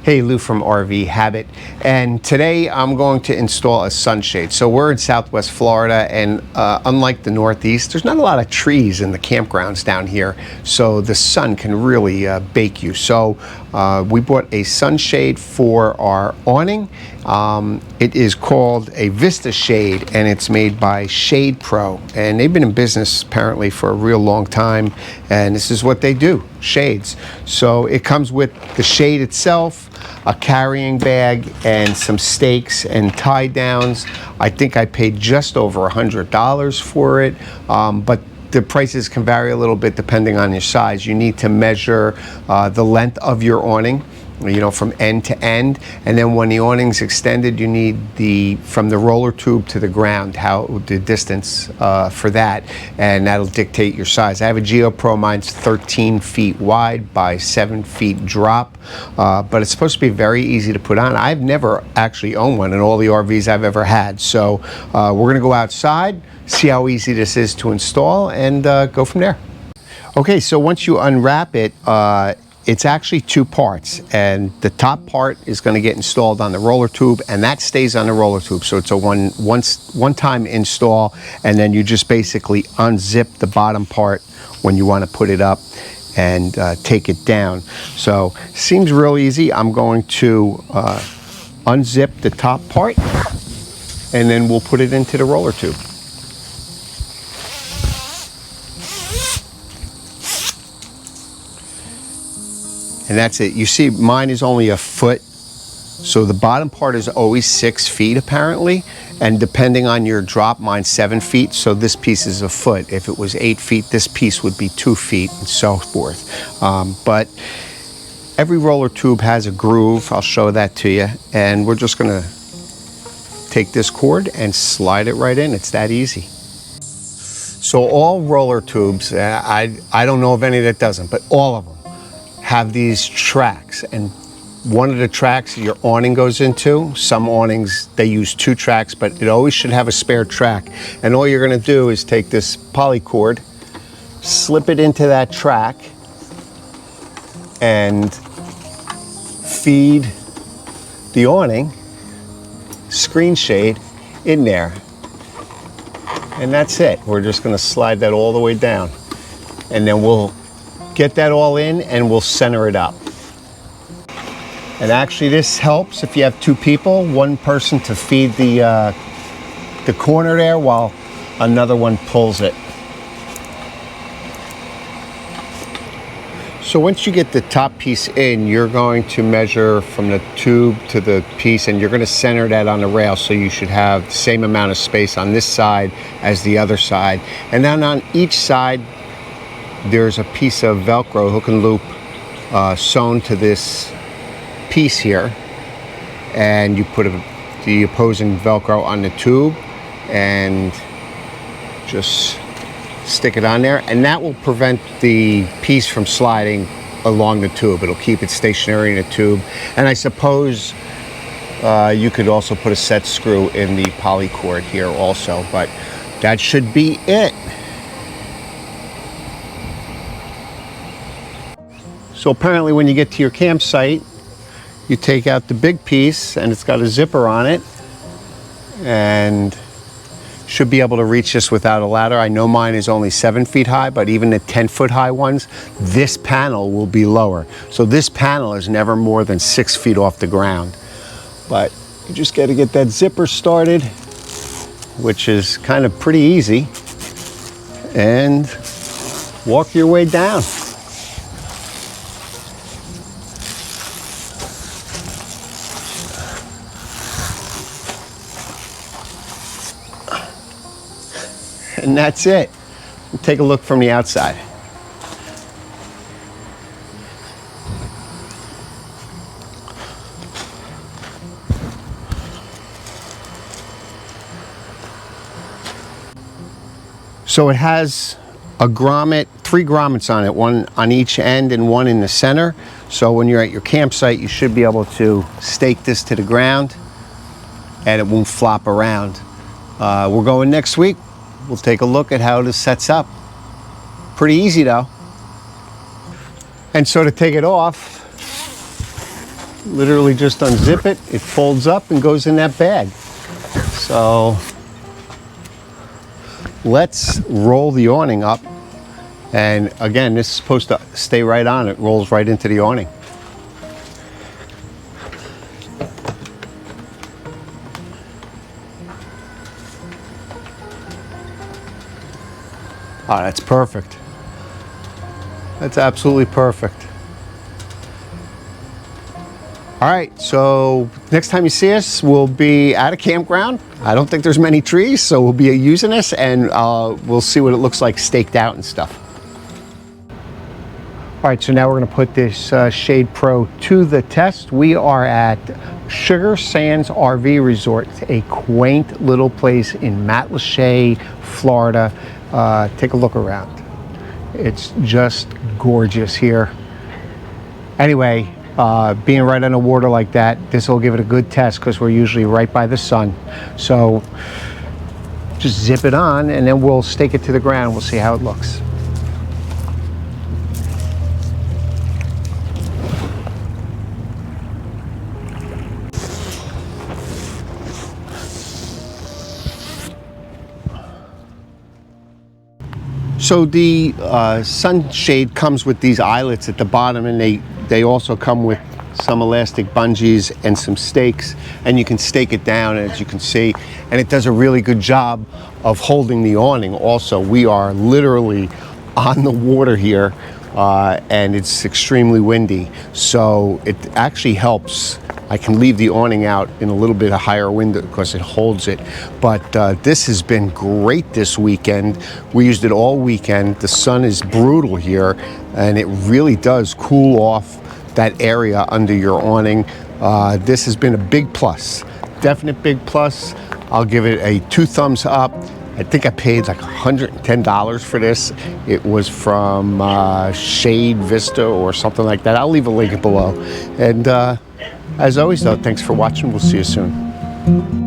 Hey, Lou from RV Habit, and today I'm going to install a sunshade. So we're in Southwest Florida, and unlike the Northeast, there's not a lot of trees in the campgrounds down here, so the sun can really bake you. So we bought a sunshade for our awning. It is called a Vista Shade, and it's made by ShadePro, and they've been in business apparently for a real long time, and this is what they do, shades. So it comes with the shade itself, a carrying bag, and some stakes and tie downs. I think I paid just over $100 for it, but the prices can vary a little bit depending on your size. You need to measure the length of your awning, you know, from end to end, and then when the awning's extended, you need from the roller tube to the ground, the distance for that, and that'll dictate your size. I have a Geo Pro, mine's 13 feet wide by 7 feet drop, but it's supposed to be very easy to put on. I've never actually owned one in all the RVs I've ever had, so we're gonna go outside, see how easy this is to install, and go from there. Okay, so once you unwrap it, it's actually two parts, and the top part is going to get installed on the roller tube, and that stays on the roller tube. So it's a one-time install, and then you just basically unzip the bottom part when you want to put it up and take it down. So seems real easy. I'm going to unzip the top part, and then we'll put it into the roller tube. And that's it. You see, mine is only a foot, so the bottom part is always 6 feet apparently, and depending on your drop, mine's 7 feet, so this piece is a foot. If it was 8 feet, this piece would be 2 feet, and so forth. But every roller tube has a groove. I'll show that to you, and we're just gonna take this cord and slide it right in. It's that easy. So all roller tubes, I don't know of any that doesn't, but all of them have these tracks, and one of the tracks your awning goes into. Some awnings, they use 2 tracks, but it always should have a spare track. And all you're gonna do is take this poly cord, slip it into that track, and feed the awning screen shade in there. And that's it. We're just gonna slide that all the way down, and then we'll get that all in and we'll center it up. And actually this helps if you have 2 people, one person to feed the corner there while another one pulls it. So once you get the top piece in, you're going to measure from the tube to the piece, and you're going to center that on the rail, so you should have the same amount of space on this side as the other side. And then on each side there's a piece of Velcro hook and loop sewn to this piece here, and you put the opposing Velcro on the tube and just stick it on there, and that will prevent the piece from sliding along the tube. It'll keep it stationary in the tube. And I suppose you could also put a set screw in the poly cord here also, but that should be it. So apparently when you get to your campsite, you take out the big piece, and it's got a zipper on it, and should be able to reach this without a ladder. I know mine is only 7 feet high, but even the 10-foot high ones, this panel will be lower. So this panel is never more than 6 feet off the ground. But you just got to get that zipper started, which is kind of pretty easy, and walk your way down. And that's it. We'll take a look from the outside. So it has a grommet, 3 grommets on it, one on each end and one in the center. So when you're at your campsite, you should be able to stake this to the ground and it won't flop around. We're going next week. We'll take a look at how this sets up. Pretty easy though. And so to take it off, literally just unzip it, it folds up and goes in that bag. So let's roll the awning up. And again, this is supposed to stay right on. It rolls right into the awning. Oh, that's perfect. That's absolutely perfect. All right, so next time you see us, we'll be at a campground. I don't think there's many trees, so we'll be using this, and we'll see what it looks like staked out and stuff. All right, so now we're gonna put this ShadePro to the test. We are at Sugar Sands RV Resort, a quaint little place in Matlacha, Florida. Take a look around. It's just gorgeous here. Anyway, being right on the water like that, this will give it a good test because we're usually right by the sun. So just zip it on and then we'll stake it to the ground. We'll see how it looks. So the sunshade comes with these eyelets at the bottom, and they also come with some elastic bungees and some stakes, and you can stake it down, as you can see, and it does a really good job of holding the awning. Also, we are literally on the water here, and it's extremely windy, so it actually helps. I can leave the awning out in a little bit of higher wind because it holds it. But this has been great this weekend. We used it all weekend. The sun is brutal here, and it really does cool off that area under your awning. This has been a big plus, definite big plus. I'll give it a 2 thumbs up. I think I paid like $110 for this. It was from Shade Vista or something like that. I'll leave a link below. And as always though, thanks for watching. We'll see you soon.